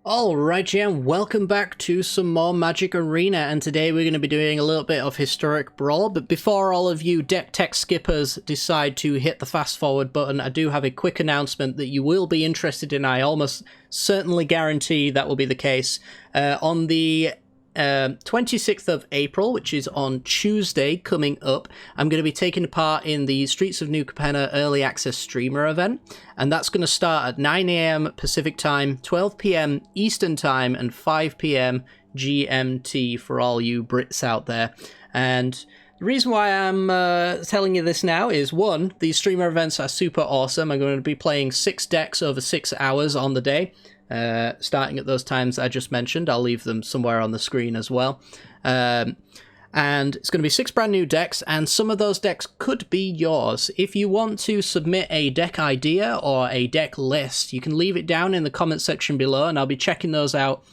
Alright, yeah, and welcome back to some more Magic Arena, and today we're going to be doing a little bit of Historic Brawl, but before all of you deck tech skippers decide to hit the fast forward button, I do have a quick announcement that you will be interested in. I almost certainly guarantee that will be the case. On the 26th of April, which is on Tuesday coming up, I'm going to be taking part in the Streets of New Capenna Early Access Streamer event, and that's going to start at 9 AM Pacific Time, 12 PM Eastern Time, and 5 PM GMT for all you Brits out there. And the reason why I'm telling you this now is, one, these streamer events are super awesome. I'm going to be playing 6 decks over 6 hours on the day. Starting at those times I just mentioned. I'll leave them somewhere on the screen as well. And it's going to be 6 brand new decks, and some of those decks could be yours. If you want to submit a deck idea or a deck list, you can leave it down in the comment section below, and I'll be checking those out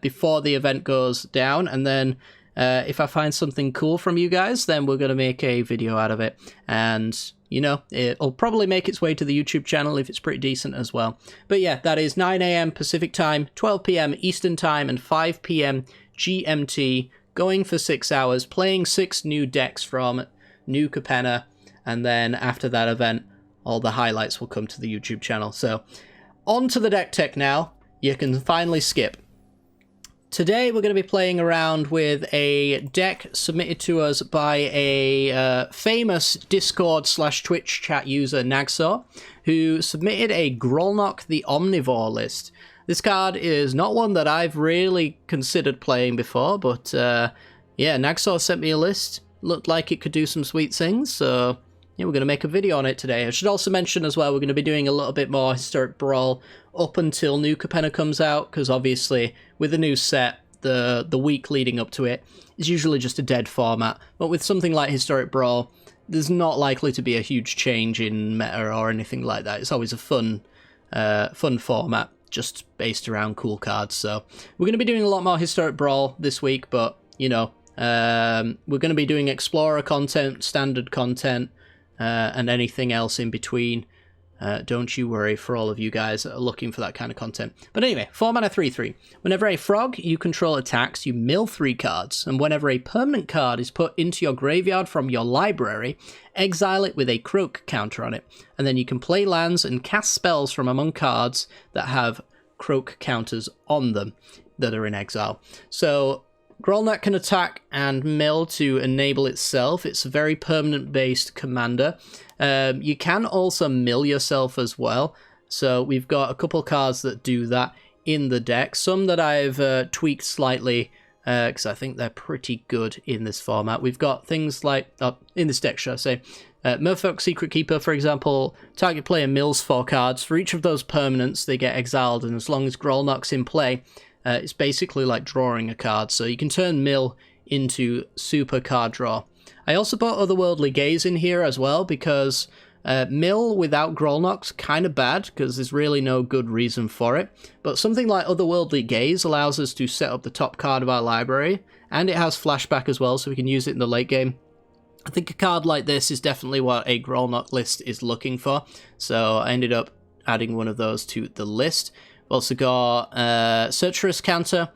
before the event goes down. And then if I find something cool from you guys, then we're going to make a video out of it. And you know, it'll probably make its way to the YouTube channel if it's pretty decent as well. But yeah, that is 9 AM Pacific Time, 12 PM Eastern Time, and 5 PM GMT, going for 6 hours, playing 6 new decks from New Capenna, and then after that event, all the highlights will come to the YouTube channel. So, on to the deck tech now. You can finally skip. Today we're going to be playing around with a deck submitted to us by a famous Discord/Twitch chat user, Nagsaw, who submitted a Grolnok the Omnivore list. This card is not one that I've really considered playing before, but yeah, Nagsaw sent me a list. Looked like it could do some sweet things, so yeah, we're going to make a video on it today. I should also mention as well, we're going to be doing a little bit more Historic Brawl up until New Capenna comes out, because obviously with the new set, the week leading up to it is usually just a dead format. But with something like Historic Brawl, there's not likely to be a huge change in meta or anything like that. It's always a fun format, just based around cool cards. So we're going to be doing a lot more Historic Brawl this week, but you know, we're going to be doing Explorer content, standard content, and anything else in between. Don't you worry for all of you guys that are looking for that kind of content. But anyway, 4 mana 3/3. Whenever a frog you control attacks, you mill 3 cards, and whenever a permanent card is put into your graveyard from your library, exile it with a croak counter on it. And then you can play lands and cast spells from among cards that have croak counters on them that are in exile. So Grolnok can attack and mill to enable itself. It's a very permanent-based commander. You can also mill yourself as well. So we've got a couple cards that do that in the deck. Some that I've tweaked slightly, because I think they're pretty good in this format. We've got things like, in this deck, should I say, Merfolk Secret Keeper, for example. Target player mills 4 cards. For each of those permanents, they get exiled, and as long as Grolnok's in play, it's basically like drawing a card, so you can turn mill into super card draw. I also put Otherworldly Gaze in here as well, because mill without Grolnok's kind of bad, because there's really no good reason for it. But something like Otherworldly Gaze allows us to set up the top card of our library, and it has flashback as well, so we can use it in the late game. I think a card like this is definitely what a Grolnok list is looking for, so I ended up adding one of those to the list. We've also got Searcherous counter.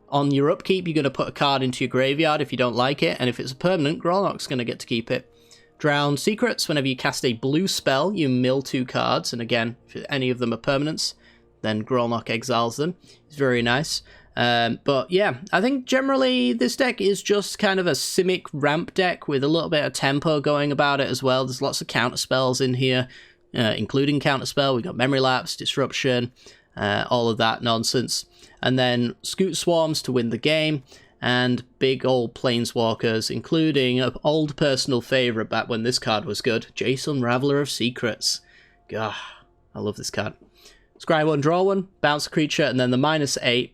On your upkeep, you're going to put a card into your graveyard if you don't like it, and if it's a permanent, Grolnok's going to get to keep it. Drowned Secrets. Whenever you cast a blue spell, you mill 2 cards, and again, if any of them are permanents, then Grolnok exiles them. It's very nice. But yeah, I think generally this deck is just kind of a Simic ramp deck with a little bit of tempo going about it as well. There's lots of counter spells in here, including counterspell. We've got Memory Lapse, Disruption, all of that nonsense, and then Scoot Swarms to win the game, and big old Planeswalkers, including an old personal favourite back when this card was good, Jace Unraveler of Secrets. Gah, I love this card. Scry 1, draw 1, bounce a creature, and then the -8,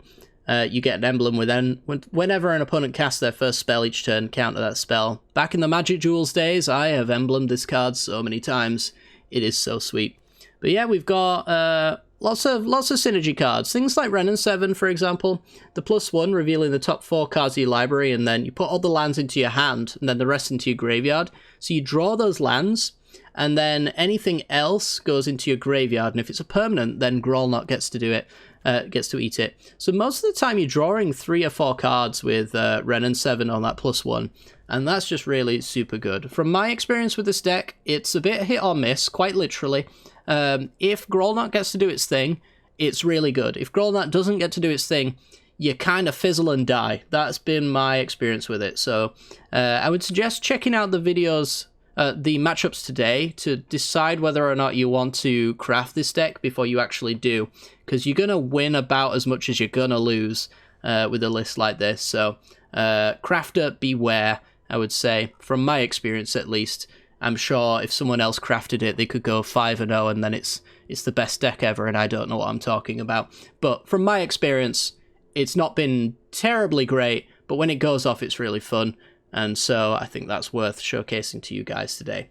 you get an emblem whenever an opponent casts their first spell each turn, counter that spell. Back in the Magic Jewels days, I have emblemed this card so many times. It is so sweet. But yeah, we've got lots of synergy cards. Things like Renin 7, for example. The +1 revealing the top 4 cards of your library, and then you put all the lands into your hand, and then the rest into your graveyard. So you draw those lands, and then anything else goes into your graveyard, and if it's a permanent, then Grolnok gets to do it. gets to eat it. So most of the time you're drawing 3 or 4 cards with Ren and 7 on that +1, and that's just really super good. From my experience with this deck, it's a bit hit or miss, quite literally. If Grolnok gets to do its thing, it's really good. If Grolnok doesn't get to do its thing, you kind of fizzle and die. That's been my experience with it. So I would suggest checking out the videos, the matchups today, to decide whether or not you want to craft this deck before you actually do, because you're going to win about as much as you're going to lose with a list like this. So crafter beware, I would say, from my experience at least. I'm sure if someone else crafted it, they could go 5-0 and then it's the best deck ever, and I don't know what I'm talking about. But from my experience, it's not been terribly great, but when it goes off, it's really fun. And so I think that's worth showcasing to you guys today.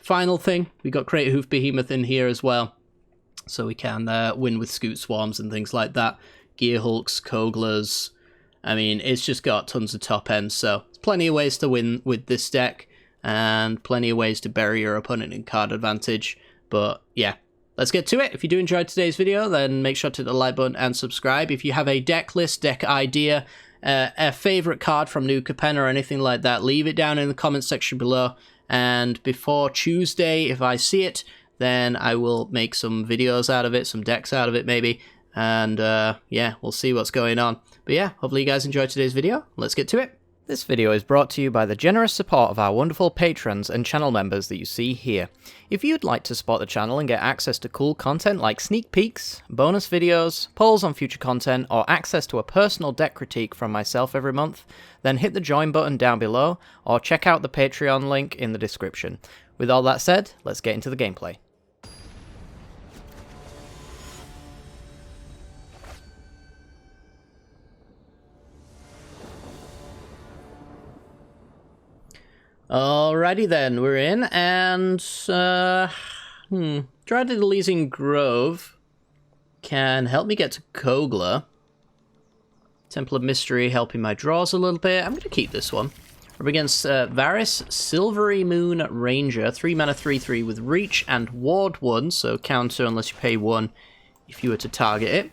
Final thing, we got Crater Hoof Behemoth in here as well. So we can win with Scoot Swarms and things like that. Gear Hulks, Koglers. I mean, it's just got tons of top ends. So there's plenty of ways to win with this deck, and plenty of ways to bury your opponent in card advantage. But yeah, let's get to it. If you do enjoy today's video, then make sure to hit the like button and subscribe. If you have a deck list, deck idea, a favorite card from New Capenna or anything like that, leave it down in the comment section below. And before Tuesday, if I see it, then I will make some videos out of it, some decks out of it maybe. And yeah, we'll see what's going on. But yeah, hopefully you guys enjoyed today's video. Let's get to it. This video is brought to you by the generous support of our wonderful patrons and channel members that you see here. If you'd like to support the channel and get access to cool content like sneak peeks, bonus videos, polls on future content, or access to a personal deck critique from myself every month, then hit the join button down below, or check out the Patreon link in the description. With all that said, let's get into the gameplay. Alrighty then, we're in, and Dreaded Elysian Grove can help me get to Kogla. Temple of Mystery helping my draws a little bit. I'm going to keep this one. We're against Varys, Silvery Moon Ranger, 3 mana 3/3 with Reach and Ward 1, so counter unless you pay 1 if you were to target it.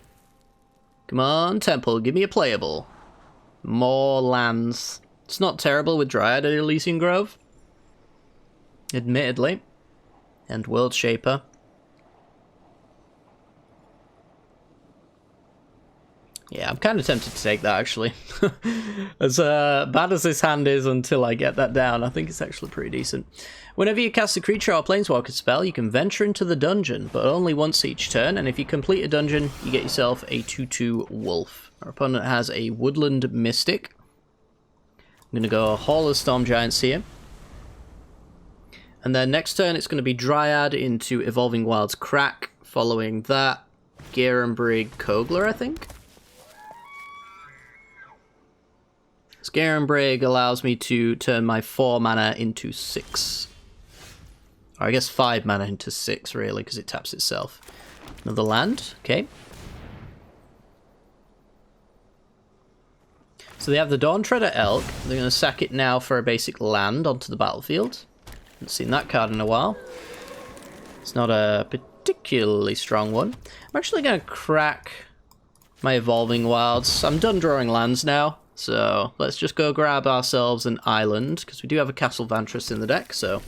Come on, Temple, give me a playable. More lands. It's not terrible with Dryad at Elysian Grove, admittedly, and World Shaper. Yeah, I'm kind of tempted to take that, actually. As bad as this hand is until I get that down, I think it's actually pretty decent. Whenever you cast a creature or planeswalker spell, you can venture into the dungeon, but only once each turn, and if you complete a dungeon, you get yourself a 2/2 Wolf. Our opponent has a Woodland Mystic. I'm going to go Hall of Storm Giants here. And then next turn it's going to be Dryad into Evolving Wilds Crack. Following that, Garenbrig Kogler, I think. Garenbrig allows me to turn my 4 mana into 6. Or I guess 5 mana into 6, really, because it taps itself. Another land, okay. So they have the Dawntreader Elk. They're going to sack it now for a basic land onto the battlefield. Haven't seen that card in a while. It's not a particularly strong one. I'm actually going to crack my Evolving Wilds. I'm done drawing lands now, so let's just go grab ourselves an island, because we do have a Castle Vantress in the deck, so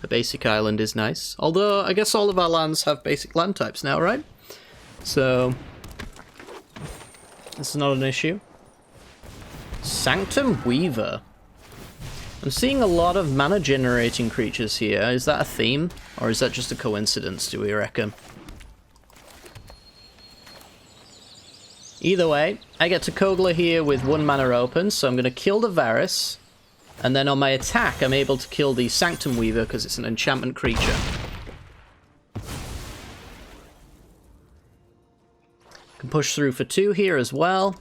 a basic island is nice. Although, I guess all of our lands have basic land types now, right? So, this is not an issue. Sanctum Weaver. I'm seeing a lot of mana generating creatures here. Is that a theme? Or is that just a coincidence, do we reckon? Either way, I get to Kogla here with 1 mana open, so I'm going to kill the Varys. And then on my attack, I'm able to kill the Sanctum Weaver because it's an enchantment creature. Can push through for 2 here as well.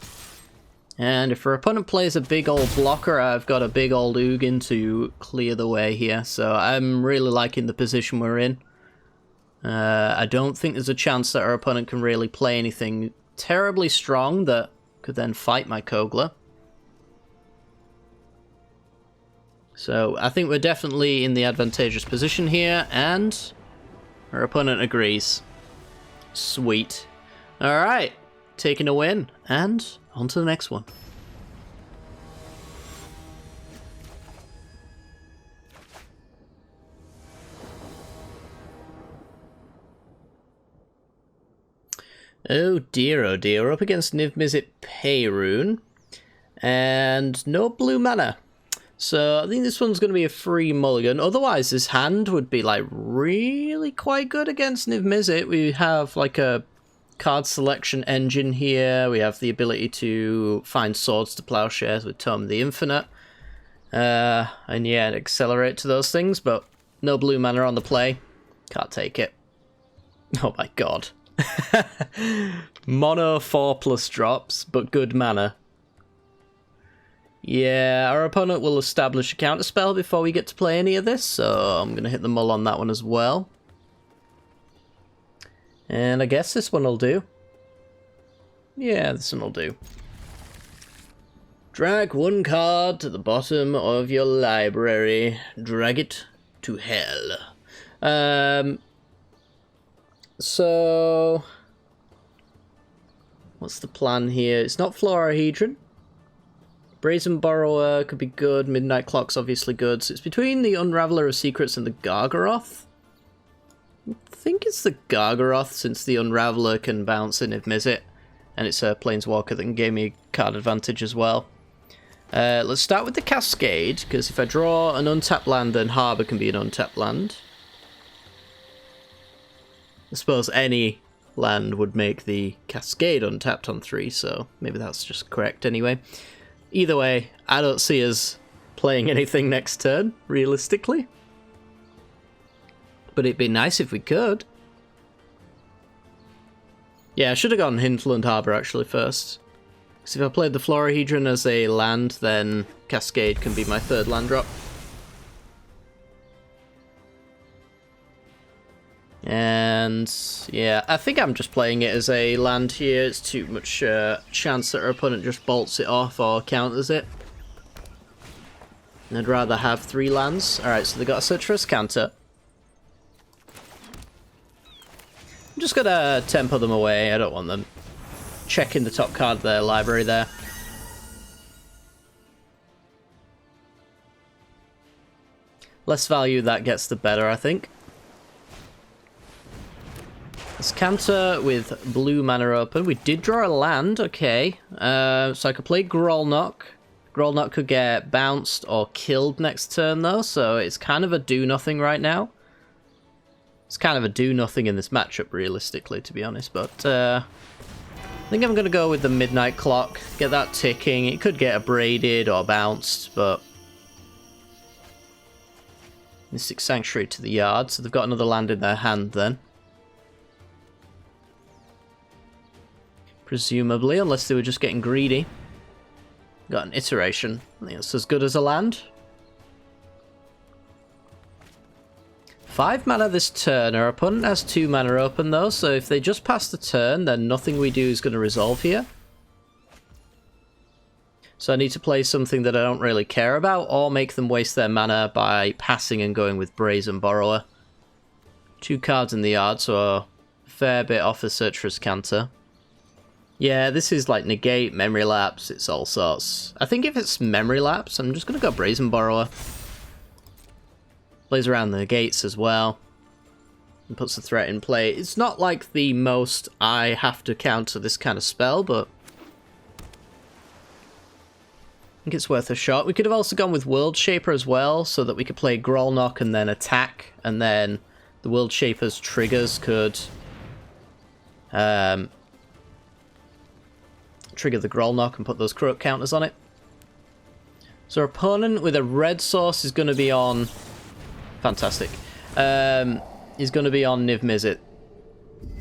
And if our opponent plays a big old blocker, I've got a big old Ugin to clear the way here. So I'm really liking the position we're in. I don't think there's a chance that our opponent can really play anything terribly strong that could then fight my Kogla. So I think we're definitely in the advantageous position here, and our opponent agrees. Sweet. Alright, taking a win, and on to the next one. Oh dear, we're up against Niv Mizzet Payroon, and no blue mana. So I think this one's going to be a free mulligan. Otherwise, this hand would be like really quite good against Niv Mizzet. We have like a card selection engine here. We have the ability to find swords to plowshares with Tome of the Infinite. And yeah, accelerate to those things, but no blue mana on the play. Can't take it. Oh my god. Mono 4+ drops, but good mana. Yeah, our opponent will establish a counterspell before we get to play any of this, so I'm going to hit the mull on that one as well. And I guess this one will do. Yeah, this one will do. Drag one card to the bottom of your library. Drag it to hell. So what's the plan here? It's not Florahedron. Brazen Borrower could be good. Midnight Clock's obviously good. So it's between the Unraveler of Secrets and the Gargaroth. I think it's the Gargaroth, since the Unraveler can bounce in Niv Mizzet, and it's a Planeswalker that can give me card advantage as well. Let's start with the Cascade, because if I draw an untapped land, then Harbour can be an untapped land. I suppose any land would make the Cascade untapped on 3, so maybe that's just correct anyway. Either way, I don't see us playing anything next turn, realistically. But it'd be nice if we could. Yeah, I should have gone Hinterland Harbour actually first. Because if I played the Florahedron as a land, then Cascade can be my third land drop. And yeah, I think I'm just playing it as a land here. It's too much chance that our opponent just bolts it off or counters it. And I'd rather have 3 lands. Alright, so they got a search for a Scanter. I'm just gonna tempo them away. I don't want them checking the top card of their library there. Less value that gets, the better, I think. Let's counter with blue mana open. We did draw a land, okay. So I could play Grolnok. Grolnok could get bounced or killed next turn though, so it's kind of a do-nothing right now. It's kind of a do-nothing in this matchup, realistically, to be honest, but I think I'm going to go with the Midnight Clock, get that ticking. It could get abraded or bounced, but Mystic Sanctuary to the yard, so they've got another land in their hand then. Presumably, unless they were just getting greedy. Got an iteration. I think that's as good as a land. 5 mana this turn. Our opponent has 2 mana open though, so if they just pass the turn, then nothing we do is going to resolve here. So I need to play something that I don't really care about, or make them waste their mana by passing and going with Brazen Borrower. 2 cards in the yard, so a fair bit off the search for a Scanter. Yeah, this is like negate, memory lapse, it's all sorts. I think if it's memory lapse, I'm just going to go Brazen Borrower. Plays around the gates as well. And puts the threat in play. It's not like the most I have to counter this kind of spell, but I think it's worth a shot. We could have also gone with World Shaper as well, so that we could play Grolnok and then attack, and then the World Shaper's triggers could trigger the Grolnok and put those Croak counters on it. So our opponent with a red source is going to be on... Fantastic. Is going to be on Niv Mizzet.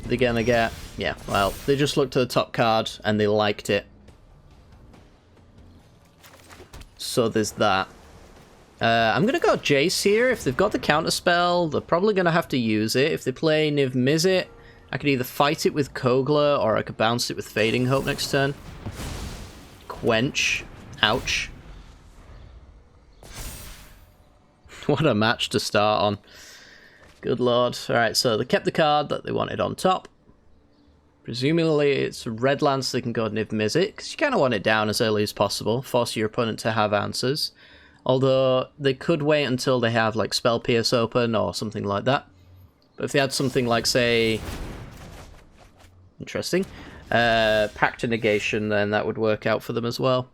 They're going to get... Yeah, well, they just looked at the top card and they liked it. So there's that. I'm going to go Jace here. If they've got the counterspell, they're probably going to have to use it. If they play Niv Mizzet, I could either fight it with Kogla, or I could bounce it with Fading Hope next turn. Quench. Ouch. What a match to start on. Good lord. Alright, so they kept the card that they wanted on top. Presumably it's red land so they can go Niv Mizzet, because you kind of want it down as early as possible, force your opponent to have answers. Although they could wait until they have like Spell Pierce open or something like that. But if they had something like, say... Interesting. Pact to Negation, then that would work out for them as well.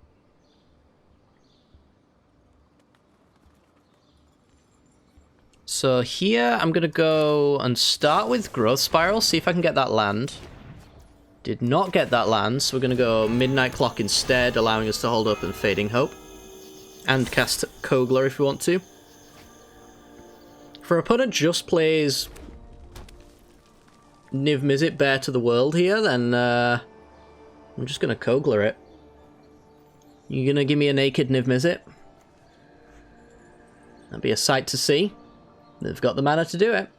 So here I'm going to go and start with Growth Spiral, see if I can get that land. Did not get that land, so we're going to go Midnight Clock instead, allowing us to hold up and Fading Hope. And cast Kogler if we want to. If our opponent just plays Niv Mizzet Bare to the World here, then I'm just going to Kogler it. You going to give me a naked Niv Mizzet? That'd be a sight to see. They've got the mana to do it.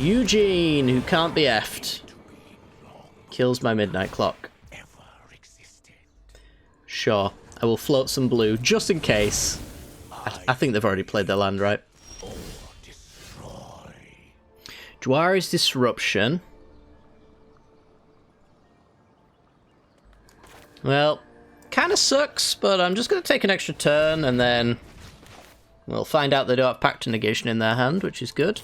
Eugene, who can't be effed, kills my Midnight Clock. Sure, I will float some blue, just in case. I think they've already played their land, right? Jwari's Disruption. Well, kind of sucks, but I'm just going to take an extra turn, and then we'll find out they don't have Pact to Negation in their hand, which is good.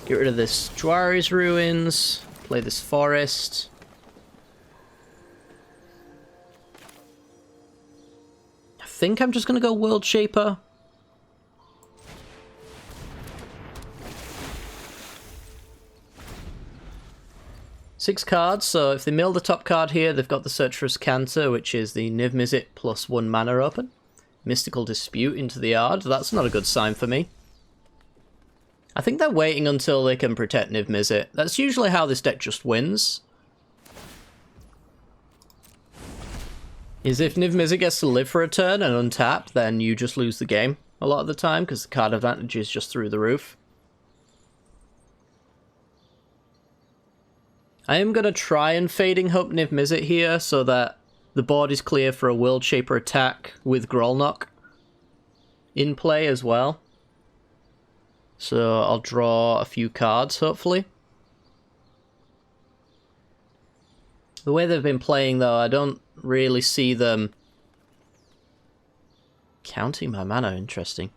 Get rid of this Jwari's Ruins, play this Forest. I think I'm just going to go World Shaper. Six cards, so if they mill the top card here, they've got the Searcherous Canter, which is the Niv Mizzet plus 1 mana open. Mystical Dispute into the yard, that's not a good sign for me. I think they're waiting until they can protect Niv Mizzet. That's usually how this deck just wins. Is if Niv Mizzet gets to live for a turn and untap, then you just lose the game a lot of the time, because the card advantage is just through the roof. I am going to try and Fading Hope Niv Mizzet here, so that the board is clear for a World Shaper attack with Grolnok in play as well. So I'll draw a few cards, hopefully. The way they've been playing, though, I don't really see them counting my mana. Interesting.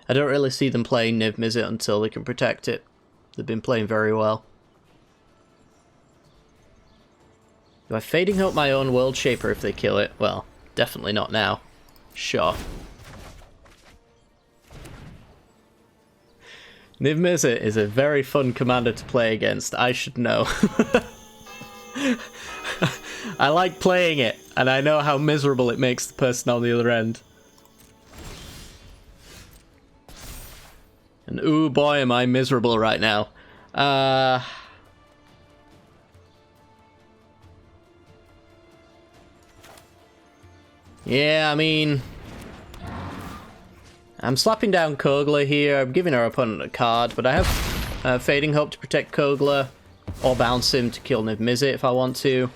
I don't really see them playing Niv Mizzet until they can protect it. They've been playing very well. Do I Fading Hope my own World Shaper if they kill it? Well, definitely not now. Sure. Niv Mizzet is a very fun commander to play against. I should know. I like playing it, and I know how miserable it makes the person on the other end. And ooh boy am I miserable right now. Yeah, I mean, I'm slapping down Kogler here. I'm giving our opponent a card, but I have Fading Hope to protect Kogler, or bounce him to kill Niv Mizzet if I want to.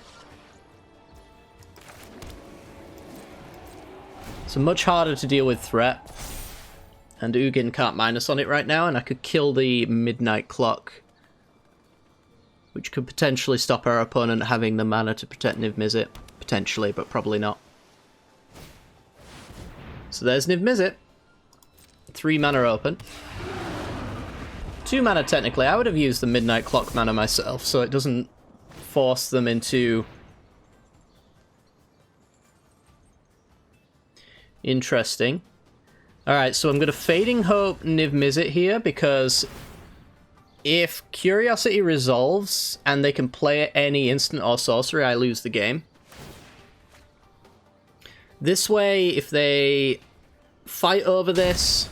So much harder to deal with threat. And Ugin can't minus on it right now, and I could kill the Midnight Clock, which could potentially stop our opponent having the mana to protect Niv Mizzet. Potentially, but probably not. So there's Niv Mizzet. 3 mana open. 2 mana technically. I would have used the Midnight Clock mana myself, so it doesn't force them into... Interesting. Alright, so I'm going to Fading Hope Niv Mizzet here, because if Curiosity resolves and they can play any instant or sorcery, I lose the game. This way, if they fight over this,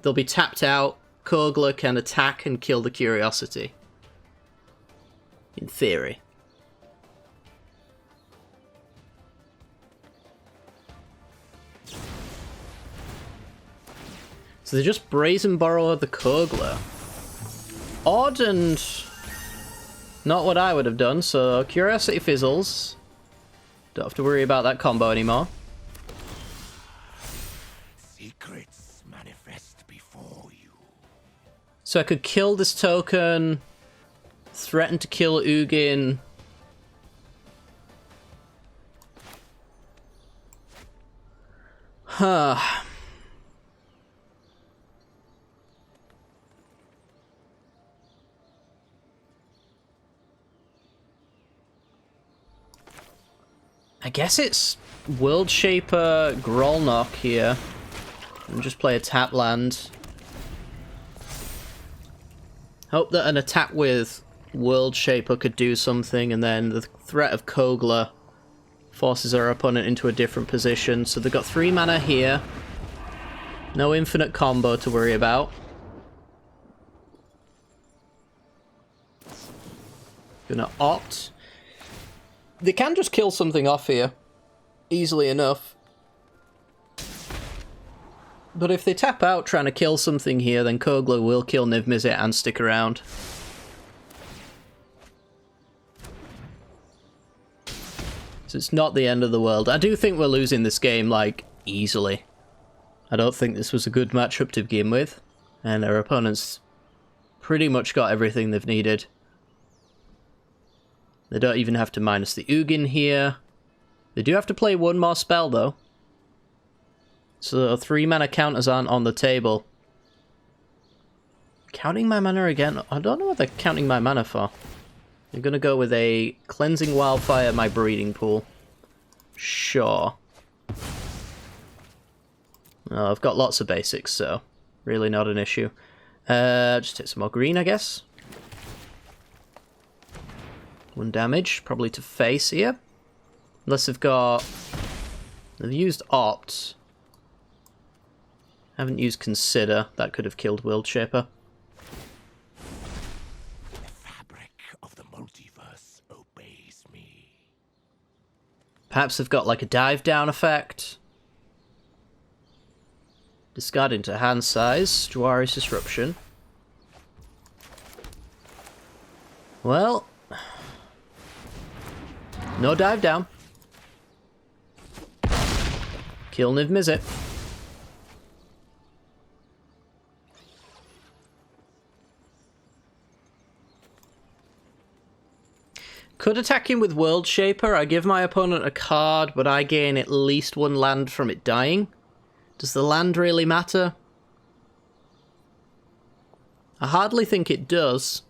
they'll be tapped out. Kogler can attack and kill the Curiosity. In theory. So they just Brazen Borrower the Kogler. Odd and not what I would have done, so Curiosity fizzles. Don't have to worry about that combo anymore. Secrets manifest before you. So I could kill this token, threaten to kill Ugin. Huh. I guess it's World Shaper Grolnok here. And just play a tap land. Hope that an attack with World Shaper could do something, and then the threat of Kogla forces our opponent into a different position. So they've got 3 mana here. No infinite combo to worry about. Gonna opt. They can just kill something off here. Easily enough. But if they tap out trying to kill something here, then Kogla will kill Niv Mizzet and stick around. So it's not the end of the world. I do think we're losing this game, like, easily. I don't think this was a good matchup to begin with. And our opponents pretty much got everything they've needed. They don't even have to minus the Ugin here. They do have to play 1 more spell, though. So 3 mana counters aren't on the table. Counting my mana again? I don't know what they're counting my mana for. They're gonna go with a Cleansing Wildfire, my breeding pool. Sure. Oh, I've got lots of basics, so really not an issue. Just hit some more green, I guess. 1 damage, probably to face here. Unless they've used Opt. Haven't used Consider. That could have killed World Shaper. The fabric of the multiverse obeys me. Perhaps they've got like a dive down effect. Discard into hand size. Juari's Disruption. Well, no dive down. Kill Niv Mizzet. Could attack him with World Shaper. I give my opponent a card, but I gain at least 1 land from it dying. Does the land really matter? I hardly think it does.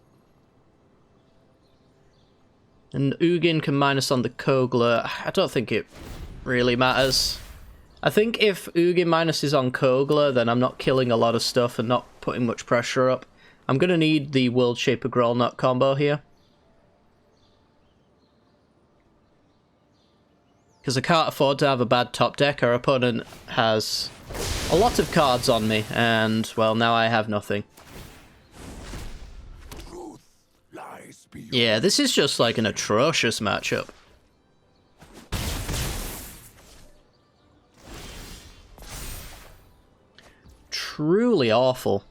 And Ugin can minus on the Kogla. I don't think it really matters. I think if Ugin minuses on Kogla, then I'm not killing a lot of stuff and not putting much pressure up. I'm going to need the World Shaper Grolnok combo here. Because I can't afford to have a bad top deck. Our opponent has a lot of cards on me, and, well, now I have nothing. Truth lies beyond. Yeah, this is just like an atrocious matchup. Truly awful.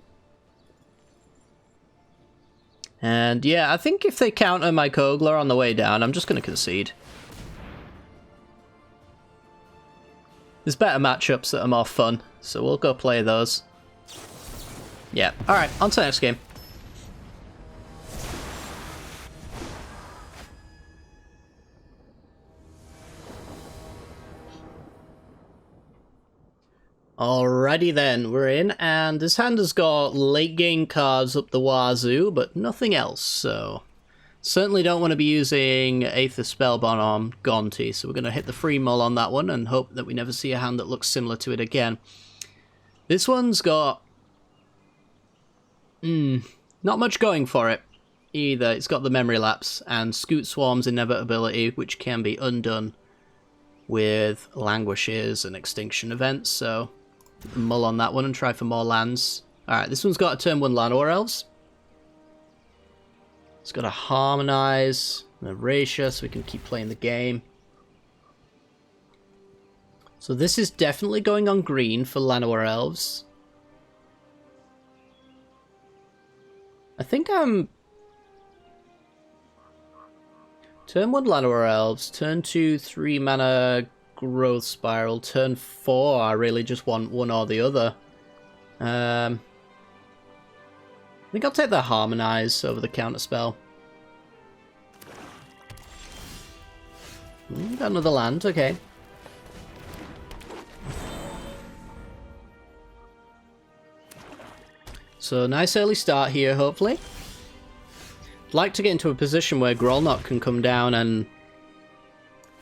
And yeah, I think if they counter my Kogla on the way down, I'm just going to concede. There's better matchups that are more fun, so we'll go play those. Yeah, alright, on to the next game. Alrighty then, we're in, and this hand has got late game cards up the wazoo, but nothing else, so... Certainly don't want to be using Aether Spellbomb on Gonti, so we're going to hit the free mull on that one and hope that we never see a hand that looks similar to it again. This one's got... not much going for it either. It's got the Memory Lapse and Scoot Swarm's Inevitability, which can be undone with Languishes and Extinction Events, so mull on that one and try for more lands. Alright, this one's got a turn 1 Llanowar Elves. It's got a Harmonize, and Erasure, so we can keep playing the game. So this is definitely going on green for Llanowar Elves. I think I'm... Turn 1 Llanowar Elves, turn 2 3 mana Growth Spiral, turn 4 I really just want one or the other. I think I'll take the Harmonize over the Counterspell. Got another land, okay. So nice early start here, hopefully. I'd like to get into a position where Grolnok can come down and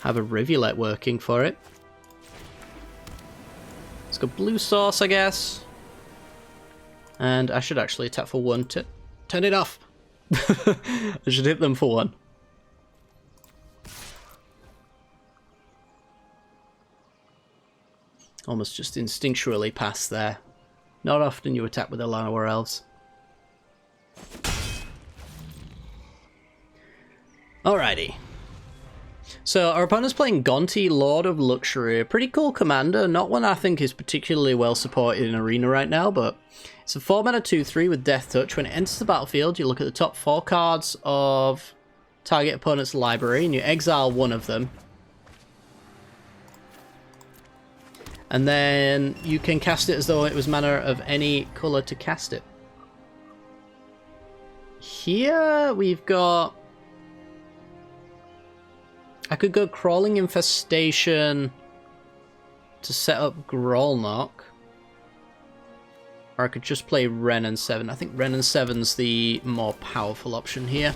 have a rivulet working for it. Let's go blue source, I guess. And I should actually attack for one to turn it off. I should hit them for one. Almost just instinctually passed there. Not often you attack with a Llanowar Elves. Alrighty. So our opponent's playing Gonti, Lord of Luxury. A pretty cool commander, not one I think is particularly well supported in Arena right now, but it's a 4-mana 2/3 with Death Touch. When it enters the battlefield, you look at the top 4 cards of target opponent's library and you exile one of them. And then you can cast it as though it was mana of any colour to cast it. Here we've got... I could go Crawling Infestation to set up Grolnok. Or I could just play Wrenn and 7. I think Wrenn and 7's the more powerful option here.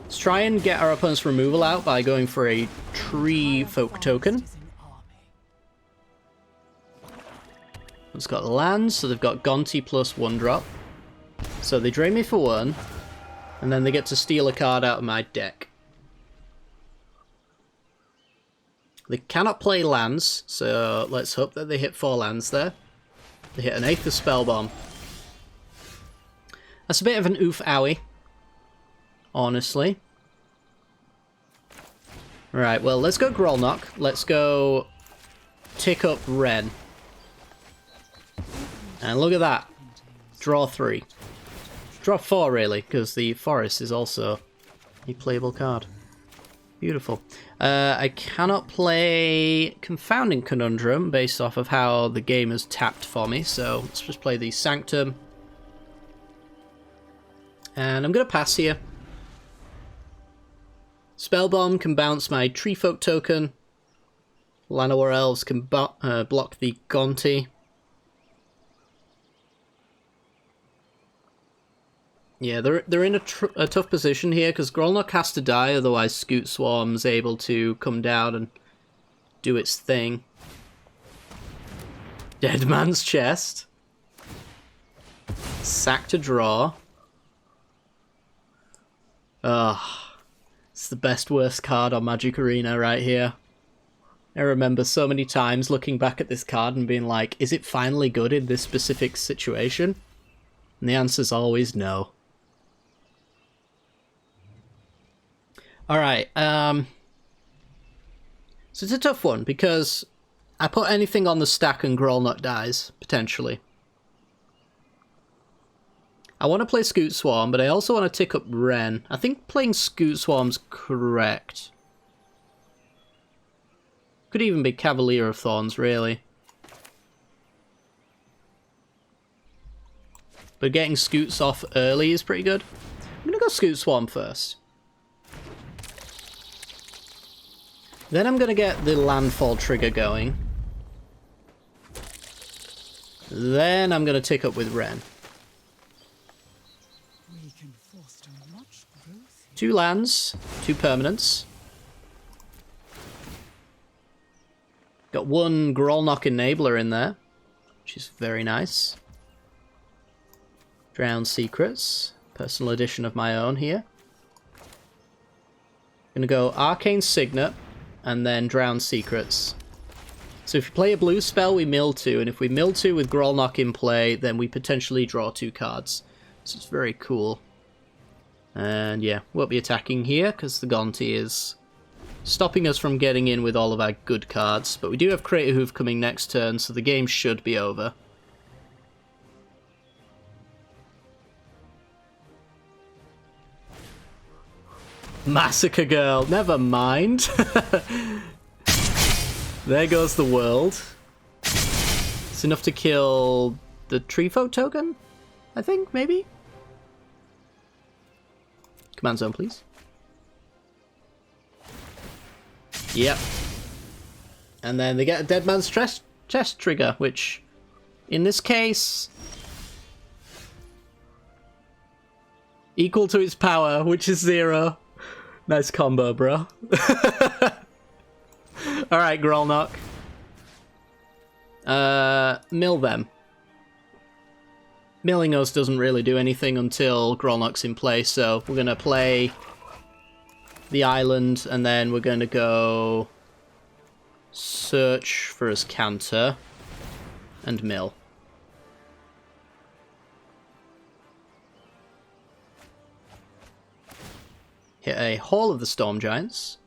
Let's try and get our opponent's removal out by going for a Tree Folk token. It's got lands, so they've got Gonti plus 1-drop. So they drain me for 1, and then they get to steal a card out of my deck. They cannot play lands, so let's hope that they hit 4 lands there. They hit an 8th of Spellbomb. That's a bit of an oof owie, honestly. Right, well, let's go Grolnok. Let's go tick up Wrenn. And look at that. Draw 3. Draw 4, really, because the Forest is also a playable card. Beautiful. I cannot play Confounding Conundrum based off of how the game has tapped for me, so let's just play the Sanctum. And I'm going to pass here. Spellbomb can bounce my Tree Folk token. Llanowar Elves can block the Gonti. Yeah, they're in a tough position here because Grolnok has to die, otherwise Scoot Swarm's able to come down and do its thing. Dead Man's Chest. Sack to draw. Ugh. It's the best worst card on Magic Arena right here. I remember so many times looking back at this card and being like, is it finally good in this specific situation? And the answer's always no. Alright, so it's a tough one because I put anything on the stack and Grolnok dies, potentially. I want to play Scoot Swarm, but I also want to tick up Wrenn. I think playing Scoot Swarm's correct. Could even be Cavalier of Thorns, really. But getting Scoots off early is pretty good. I'm going to go Scoot Swarm first. Then I'm going to get the landfall trigger going. Then I'm going to tick up with Wrenn. 2 lands, 2 permanents. Got 1 Grolnok Enabler in there, which is very nice. Drowned Secrets, personal edition of my own here. Gonna go Arcane Signet, and then Drowned Secrets. So if you play a blue spell, we mill 2, and if we mill 2 with Grolnok in play, then we potentially draw 2 cards. So it's very cool. And yeah, won't be attacking here, because the Gonti is stopping us from getting in with all of our good cards. But we do have Crater Hoof coming next turn, so the game should be over. Massacre Girl, never mind. There goes the world. It's enough to kill the Tree Folk token, I think, maybe? Command zone, please. Yep. And then they get a dead man's chest trigger, which, in this case, equal to its power, which is 0. Nice combo, bro. Alright, Grolnok. Mill them. Milling us doesn't really do anything until Grolnok's in play, so we're going to play the island, and then we're going to go search for his counter and mill. Hit a Hall of the Storm Giants.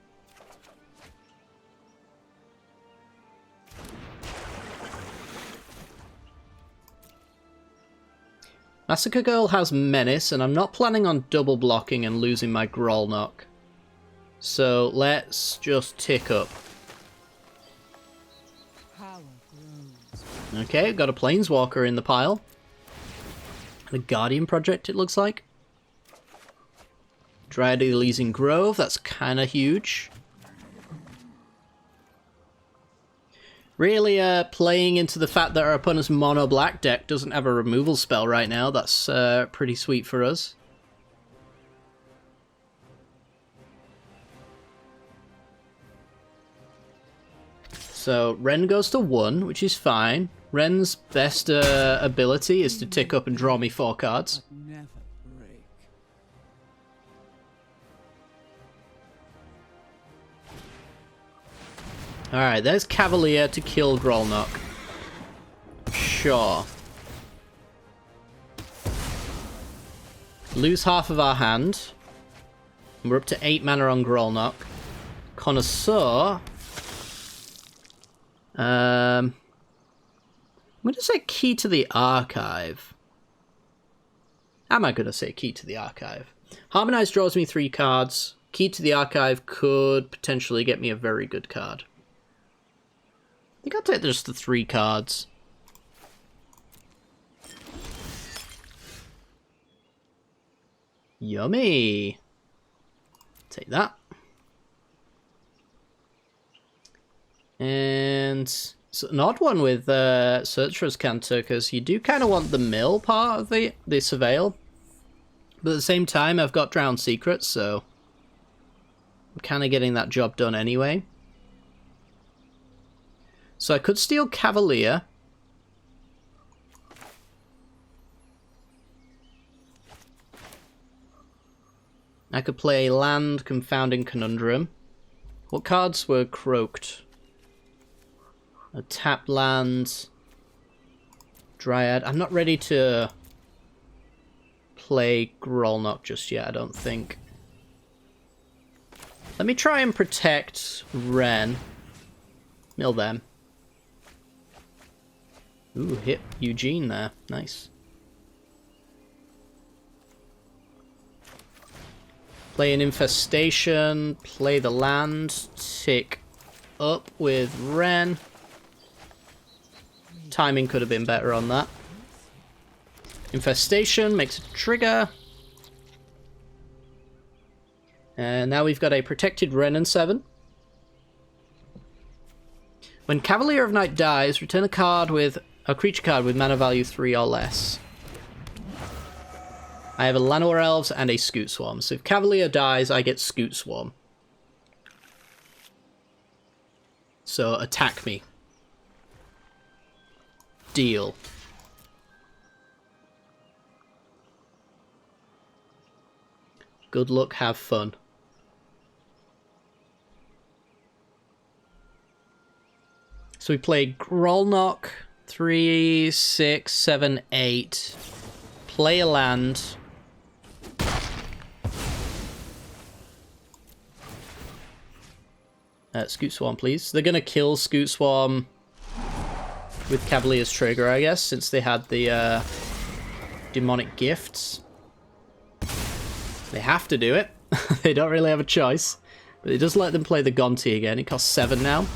Massacre Girl has Menace, and I'm not planning on double blocking and losing my Grolnok. So let's just tick up. Okay, got a Planeswalker in the pile. The Guardian Project, it looks like. Dryad Elysian Grove, that's kind of huge. Really playing into the fact that our opponent's mono black deck doesn't have a removal spell right now. That's pretty sweet for us. So Ren goes to 1, which is fine. Ren's best ability is to tick up and draw me 4 cards. Alright, there's Cavalier to kill Grolnok. Sure. Lose half of our hand. We're up to 8 mana on Grolnok. Connoisseur. I'm going to say Key to the Archive. Am I going to say Key to the Archive? Harmonize draws me 3 cards. Key to the Archive could potentially get me a very good card. I think I'll take just the 3 cards. Yummy. Take that. And it's an odd one with Search for Canter, because you do kind of want the mill part of the Surveil. But at the same time, I've got Drowned Secrets, so I'm kind of getting that job done anyway. So I could steal Cavalier. I could play land, Confounding Conundrum. What cards were croaked? A tapped land, Dryad. I'm not ready to play Grolnok just yet, I don't think. Let me try and protect Ren. Mill them. Ooh, hit Eugene there. Nice. Play an Infestation, play the land, tick up with Ren. Timing could have been better on that. Infestation makes a trigger. And now we've got a protected Ren and 7. When Cavalier of Night dies, return a creature card with mana value 3 or less. I have a Llanowar Elves and a Scoot Swarm. So if Cavalier dies, I get Scoot Swarm. So attack me. Deal. Good luck, have fun. So we play Grolnok, 3, 6, 7, 8. Play a land. Scoot Swarm, please. They're going to kill Scoot Swarm with Cavalier's Trigger, I guess, since they had the demonic gifts. They have to do it. They don't really have a choice. But it does let them play the Gonti again. It costs 7 now.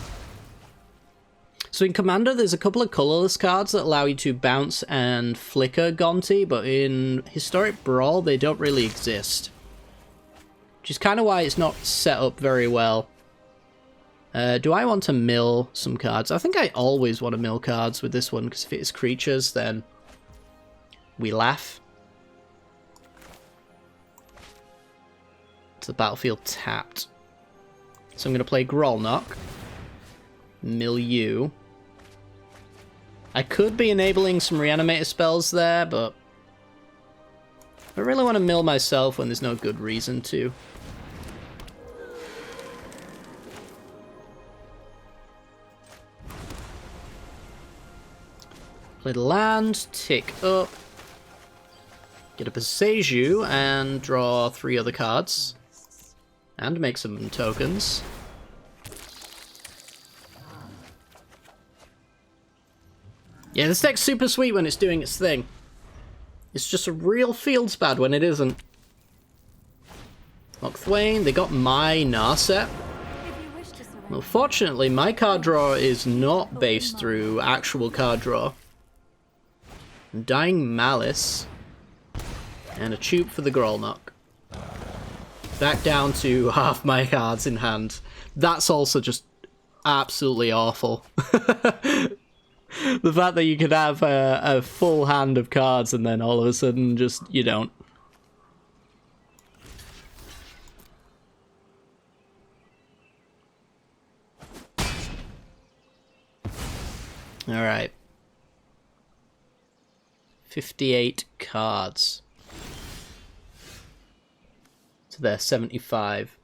So in Commander, there's a couple of colorless cards that allow you to bounce and flicker Gonti, but in Historic Brawl, they don't really exist. Which is kind of why it's not set up very well. Do I want to mill some cards? I think I always want to mill cards with this one, because if it is creatures, then we laugh. It's the battlefield tapped. So I'm going to play Grolnok. Mill you. I could be enabling some reanimator spells there, but I really want to mill myself when there's no good reason to. Play the land, tick up, get a Passeju, and draw 3 other cards. And make some tokens. Yeah, this deck's super sweet when it's doing its thing. It's just a real feels bad when it isn't. Lock Thwain, they got my Narset. Well, fortunately, my card draw is not based through actual card draw. Dying Malice. And a Choop for the Grolnok. Back down to half my cards in hand. That's also just absolutely awful. The fact that you could have a full hand of cards and then all of a sudden just, you don't. Alright. 58 cards. So they're 75.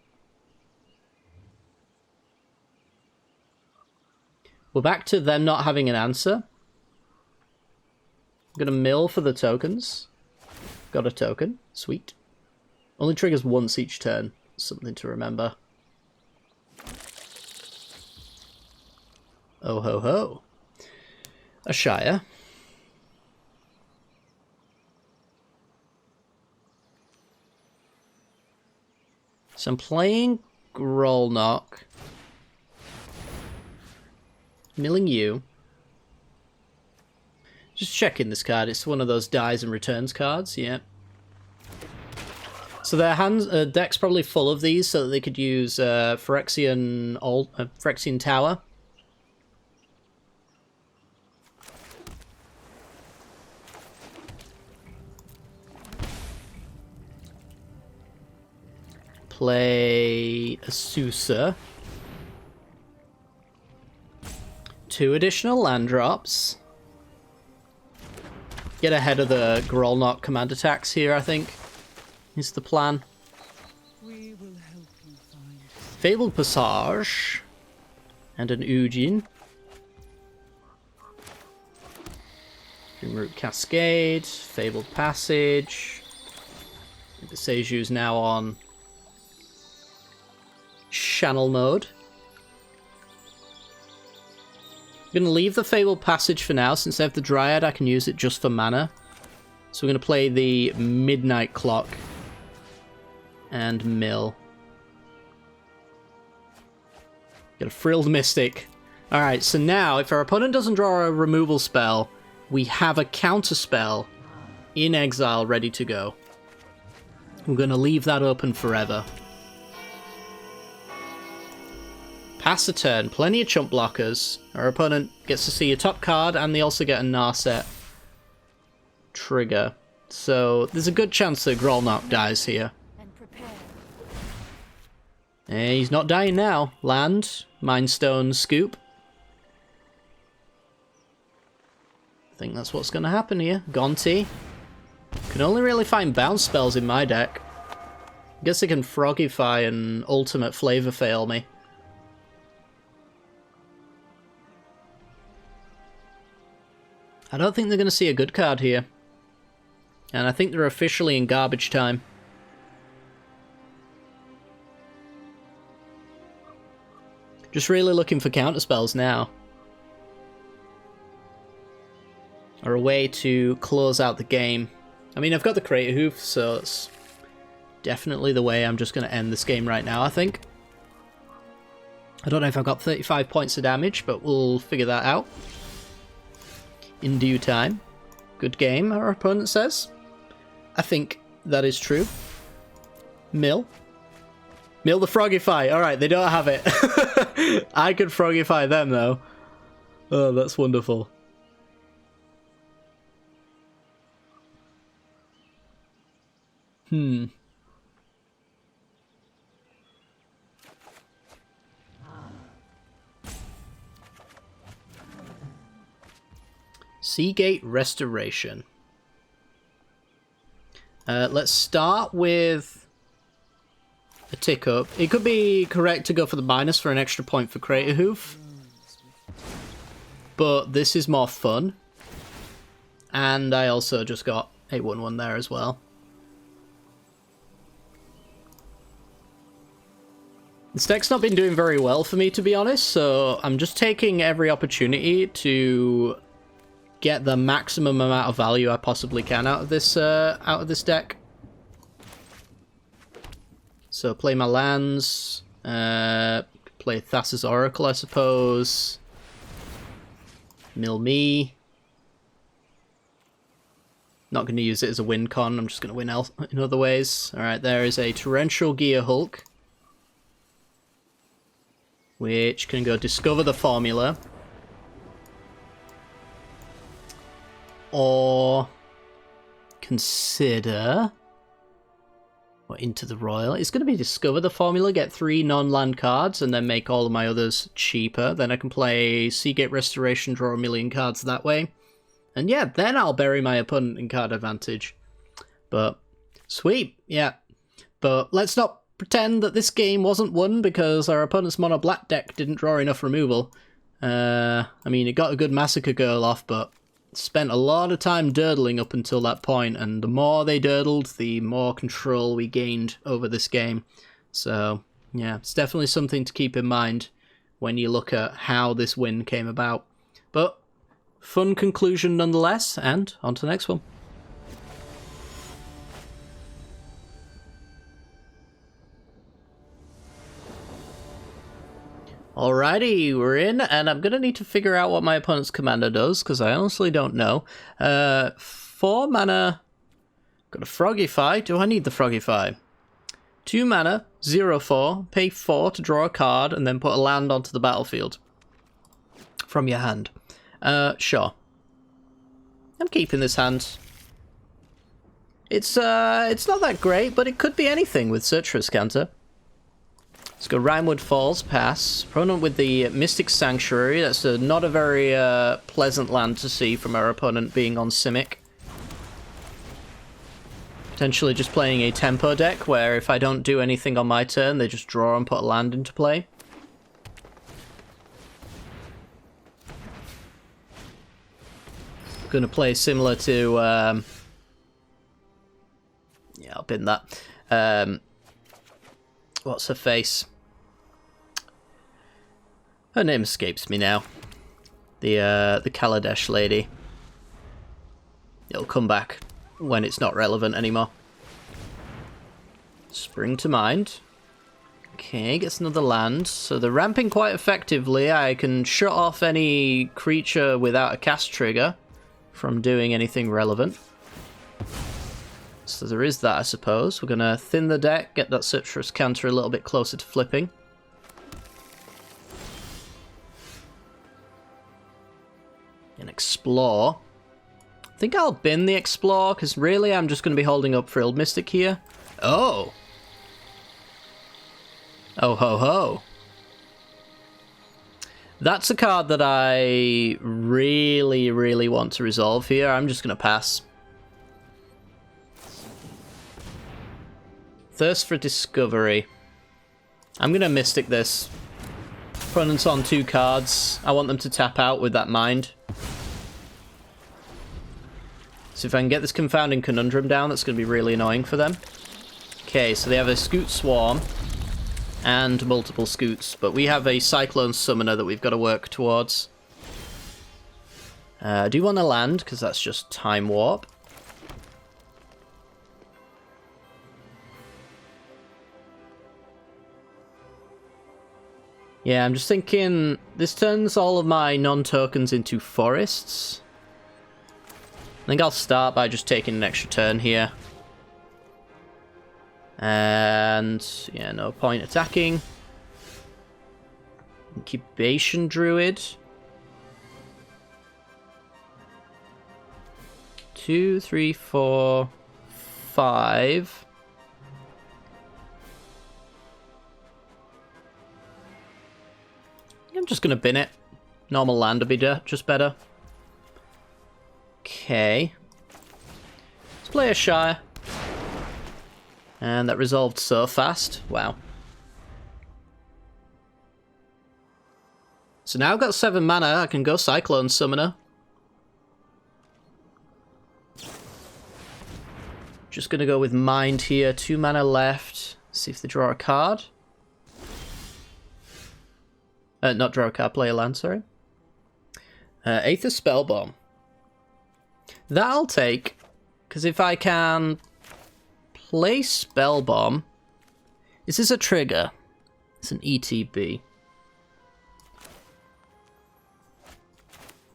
We're back to them not having an answer. I'm gonna mill for the tokens. Got a token. Sweet. Only triggers once each turn. Something to remember. Oh ho ho. A Shire. So I'm playing Grolnok. Milling you. Just checking this card. It's one of those dies and returns cards, yeah. So their deck's probably full of these so that they could use Phyrexian Tower. Play a Sousa. 2 additional land drops. Get ahead of the Grolnok command attacks here, I think, is the plan. We will help you find Fabled Passage. And an Ujin. Grimroot Cascade. Fabled Passage. The Seiju's now on channel mode. I'm going to leave the Fabled Passage for now. Since I have the Dryad, I can use it just for mana. So we're going to play the Midnight Clock. And mill. Get a Frilled Mystic. Alright, so now, if our opponent doesn't draw a removal spell, we have a counter spell in exile ready to go. We're going to leave that open forever. Pass a turn, plenty of chump blockers. Our opponent gets to see a top card, and they also get a Narset trigger. So there's a good chance that Grolnok dies here. He's not dying now. Land, Mindstone, Scoop. I think that's what's going to happen here. Gonti. Can only really find bounce spells in my deck. Guess I can Frogify and Ultimate Flavor Fail me. I don't think they're going to see a good card here. And I think they're officially in garbage time. Just really looking for counterspells now. Or a way to close out the game. I mean, I've got the Crater Hoof, so it's definitely the way I'm just going to end this game right now, I think. I don't know if I've got 35 points of damage, but we'll figure that out in due time. Good game, our opponent says. I think that is true. Mill. Mill the Frogify. Alright, they don't have it. I could frogify them, though. Oh, that's wonderful. Seagate Restoration. Let's start with a tick up. It could be correct to go for the minus for an extra point for Crater Hoof, but this is more fun. And I also just got a 1-1 there as well. This deck's not been doing very well for me, to be honest, so I'm just taking every opportunity to get the maximum amount of value I possibly can out of this deck. So play my lands, play Thassa's Oracle, I suppose. Mill me. Not going to use it as a win con, I'm just going to win in other ways. Alright, there is a Torrential Gear Hulk, which can go discover the formula. Or consider... or Into the Royal. It's going to be discover the formula, get 3 non-land cards, and then make all of my others cheaper. Then I can play Seagate Restoration, draw 1,000,000 cards that way. And yeah, then I'll bury my opponent in card advantage. But, sweet, yeah. But let's not pretend that this game wasn't won because our opponent's mono black deck didn't draw enough removal. I mean, it got a good Massacre Girl off, but spent a lot of time durdling up until that point, and the more they durdled, the more control we gained over this game. So, yeah, it's definitely something to keep in mind when you look at how this win came about. But, fun conclusion nonetheless, and on to the next one. Alrighty, we're in, and I'm going to need to figure out what my opponent's commander does, because I honestly don't know. 4 mana, got a Frogify. Do I need the Frogify? 2 mana, 0/4, pay 4 to draw a card, and then put a land onto the battlefield from your hand. Sure. I'm keeping this hand. It's not that great, but it could be anything with Search for Scanter. Let's go Rhinewood Falls, pass. Opponent with the Mystic Sanctuary. That's not a very pleasant land to see from our opponent being on Simic. Potentially just playing a tempo deck where if I don't do anything on my turn, they just draw and put a land into play. Gonna play similar to... yeah, I'll bin that. What's her face? Her name escapes me now. The Kaladesh lady. It'll come back when it's not relevant anymore. Spring to mind. Okay, gets another land. So they're ramping quite effectively. I can shut off any creature without a cast trigger from doing anything relevant. So there is that, I suppose. We're going to thin the deck, get that Citrus Canter a little bit closer to flipping. And explore. I think I'll bin the explore, because really I'm just going to be holding up Frilled Mystic here. Oh! Oh ho ho. That's a card that I really, really want to resolve here. I'm just going to pass. Thirst for Discovery. I'm going to Mystic this. Opponent's on 2 cards. I want them to tap out with that Mind. So if I can get this Confounding Conundrum down, that's going to be really annoying for them. Okay, so they have a Scoot Swarm and multiple Scoots, but we have a Cyclone Summoner that we've got to work towards. I do want to land, because that's just Time Warp. Yeah, I'm just thinking, this turns all of my non-tokens into forests. I think I'll start by just taking an extra turn here. And, yeah, no point attacking. Incubation Druid. 2, 3, 4, 5. I'm just gonna bin it. Normal land would be just better. Okay. Let's play a Shire. And that resolved so fast. Wow. So now I've got 7 mana, I can go Cyclone Summoner. Just gonna go with Mind here, 2 mana left. See if they draw a card. Not draw a card, play a land, sorry. Aether Spellbomb. That I'll take, because if I can play Spellbomb... Is this a trigger? It's an ETB.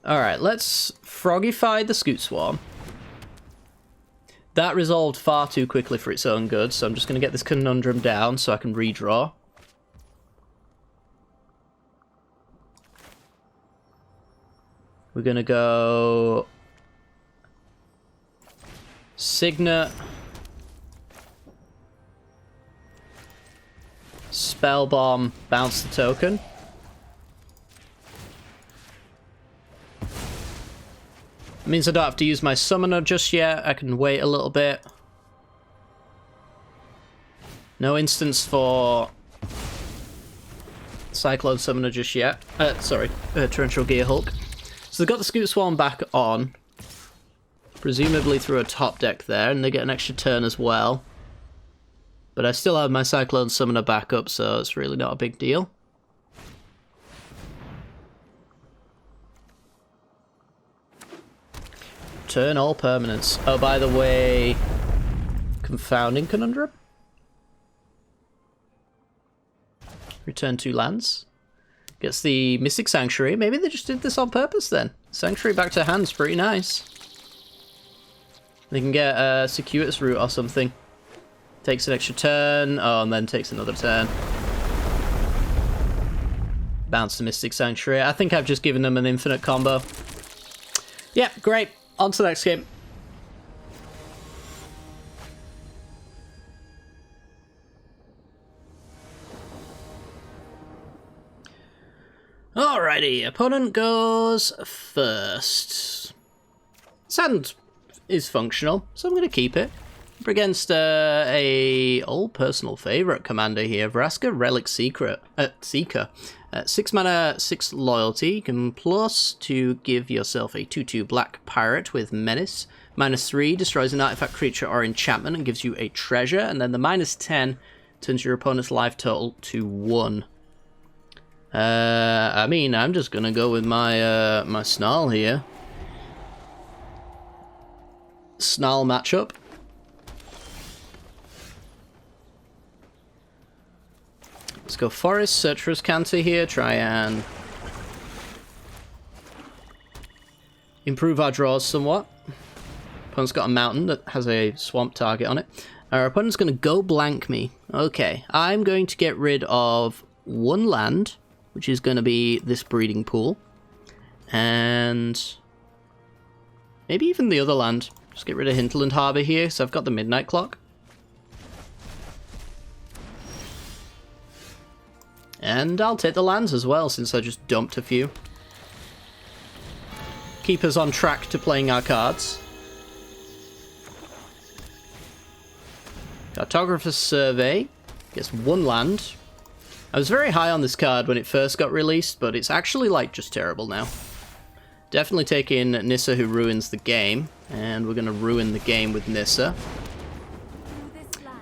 Alright, let's Frogify the Scoot Swarm. That resolved far too quickly for its own good, so I'm just going to get this Conundrum down so I can redraw. We're going to go... Signet. Spellbomb, bounce the token. It means I don't have to use my summoner just yet. I can wait a little bit. No instance for Cyclone Summoner just yet. Sorry, Torrential Gear Hulk. So they've got the Scoot Swarm back on. Presumably through a top deck there, and they get an extra turn as well. But I still have my Cyclone Summoner back up, so it's really not a big deal. Turn all permanents. Oh, by the way, Confounding Conundrum. Return 2 lands. Gets the Mystic Sanctuary. Maybe they just did this on purpose then. Sanctuary back to hand's pretty nice. They can get a Circuitous Route or something. Takes an extra turn. Oh, and then takes another turn. Bounce the Mystic Sanctuary. I think I've just given them an infinite combo. Yeah, great. On to the next game. Alrighty, opponent goes first. Sand is functional, so I'm going to keep it. We're against a old personal favourite commander here, Vraska Relic Seeker. 6 mana, 6 loyalty. You can plus to give yourself a 2/2 black pirate with menace. -3 destroys an artifact, creature, or enchantment and gives you a treasure. And then the -10 turns your opponent's life total to 1. I mean, I'm just gonna go with my my Snarl here. Snarl matchup. Let's go Forest, search for his Canter here, try and improve our draws somewhat. Opponent's got a mountain that has a swamp target on it. Our opponent's going to go blank me. Okay, I'm going to get rid of 1 land, which is going to be this breeding pool. And maybe even the other land. Just get rid of Hinterland Harbour here, so I've got the Midnight Clock. And I'll take the lands as well, since I just dumped a few. Keep us on track to playing our cards. Cartographer's Survey gets 1 land. I was very high on this card when it first got released, but it's actually, like, just terrible now. Definitely taking Nissa, who ruins the game, and we're going to ruin the game with Nissa.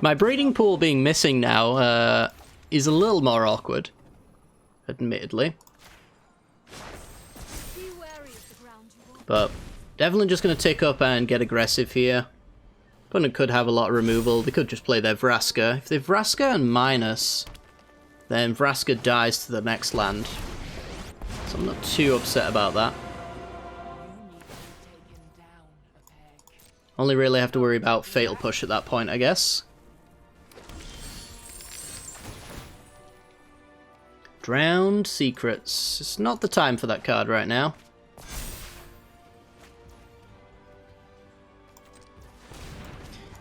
My breeding pool being missing now is a little more awkward, admittedly. But definitely just going to tick up and get aggressive here. Opponent could have a lot of removal. They could just play their Vraska. If they Vraska and minus, then Vraska dies to the next land. So I'm not too upset about that. Only really have to worry about Fatal Push at that point, I guess. Drowned Secrets. It's not the time for that card right now.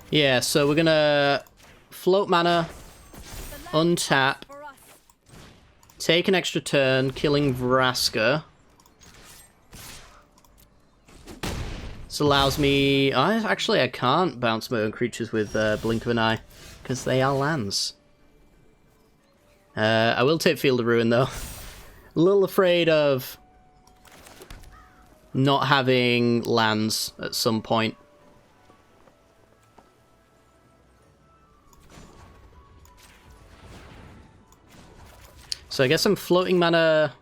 Yeah, so we're gonna float mana, untap, take an extra turn, killing Vraska. This allows me... actually, I can't bounce my own creatures with Blink of an Eye, because they are lands. I will take Field of Ruin, though. A little afraid of not having lands at some point. So I guess I'm floating mana,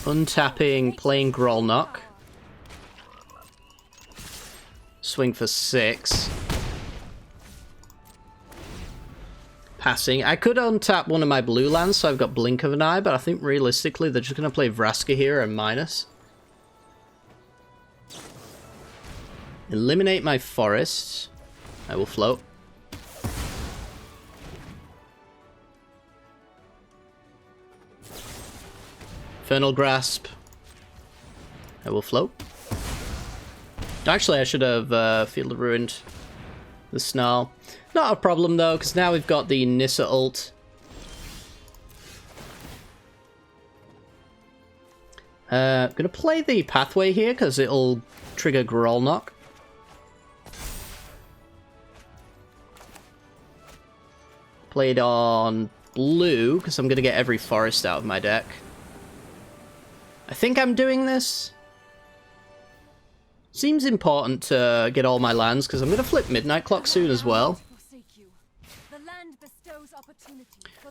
untapping, playing Grolnok. Swing for 6. Passing. I could untap one of my blue lands, so I've got Blink of an Eye, but I think realistically they're just going to play Vraska here and minus. Eliminate my forest. I will float. Infernal Grasp. I will float. Actually, I should have Field of Ruined the Snarl. Not a problem, though, because now we've got the Nissa ult. I'm going to play the Pathway here, because it'll trigger Grolnok. Played on blue, because I'm going to get every forest out of my deck. I think I'm doing this. Seems important to get all my lands, because I'm going to flip Midnight Clock soon as well.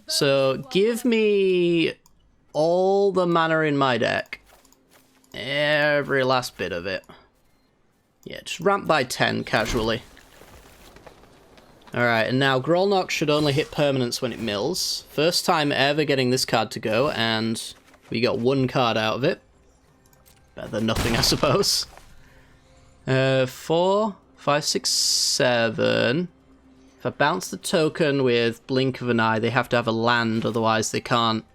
So, give me all the mana in my deck. Every last bit of it. Yeah, just ramp by 10 casually. Alright, and now Grolnok should only hit permanents when it mills. First time ever getting this card to go, and we got one card out of it. Better than nothing, I suppose. 4, 5, 6, 7. If I bounce the token with Blink of an Eye, they have to have a land, otherwise they can't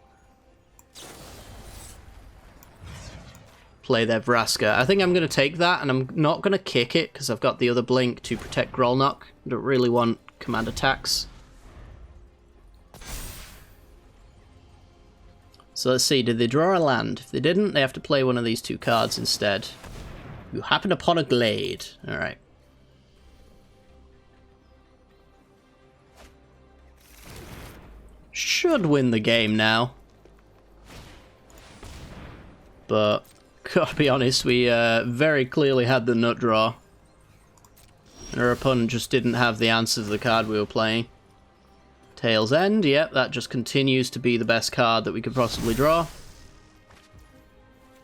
play their Vraska. I think I'm going to take that, and I'm not going to kick it, because I've got the other Blink to protect Grolnok. I don't really want command attacks. So let's see, did they draw a land? If they didn't, they have to play one of these two cards instead. You happen upon a Glade. Alright. Should win the game now. But, gotta be honest, we very clearly had the nut draw. And our opponent just didn't have the answer to the card we were playing. Tail's End, yep, that just continues to be the best card that we could possibly draw.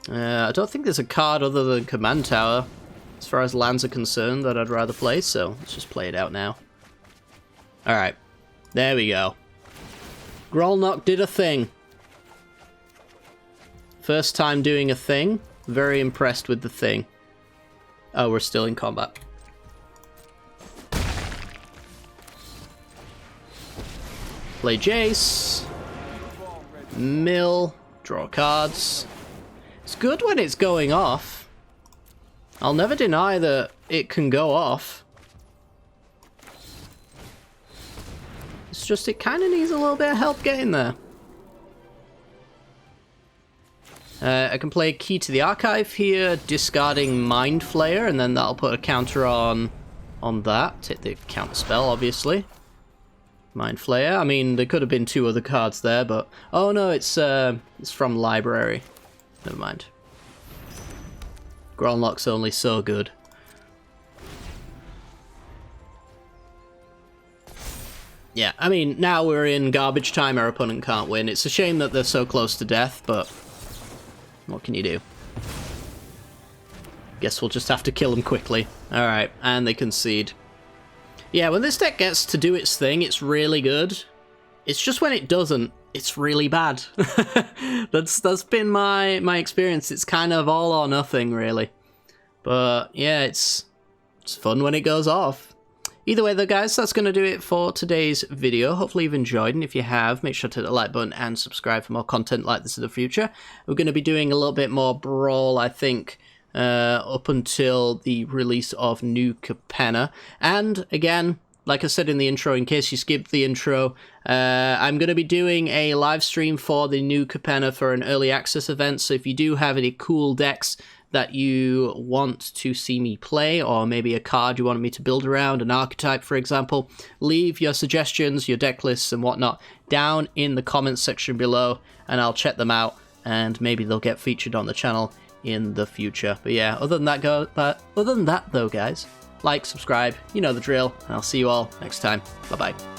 I don't think there's a card other than Command Tower, as far as lands are concerned, that I'd rather play, so let's just play it out now. Alright, there we go. Grolnok did a thing. First time doing a thing. Very impressed with the thing. Oh, we're still in combat. Play Jace. Mill. Draw cards. It's good when it's going off. I'll never deny that it can go off. It's just it kind of needs a little bit of help getting there. I can play Key to the Archive here, discarding Mind Flayer, and then that'll put a counter on that. Take the counter spell, obviously. Mind Flayer. I mean, there could have been two other cards there, but... Oh no, it's from Library. Never mind. Grolnok's only so good. Yeah, I mean, now we're in garbage time, our opponent can't win. It's a shame that they're so close to death, but... what can you do? Guess we'll just have to kill them quickly. Alright, and they concede. Yeah, when this deck gets to do its thing, it's really good. It's just when it doesn't, it's really bad. That's been my experience. It's kind of all or nothing, really. But yeah, it's fun when it goes off. Either way though guys, that's going to do it for today's video. Hopefully you've enjoyed, and if you have, make sure to hit the like button and subscribe for more content like this in the future. We're going to be doing a little bit more Brawl, I think, up until the release of New Capenna. And again, like I said in the intro, in case you skipped the intro, I'm going to be doing a live stream for the New Capenna for an early access event, so if you do have any cool decks that you want to see me play, or maybe a card you want me to build around, an archetype for example, leave your suggestions, your deck lists and whatnot down in the comments section below, and I'll check them out, and maybe they'll get featured on the channel in the future. But yeah, other than that though guys, like, subscribe, you know the drill, and I'll see you all next time. Bye bye.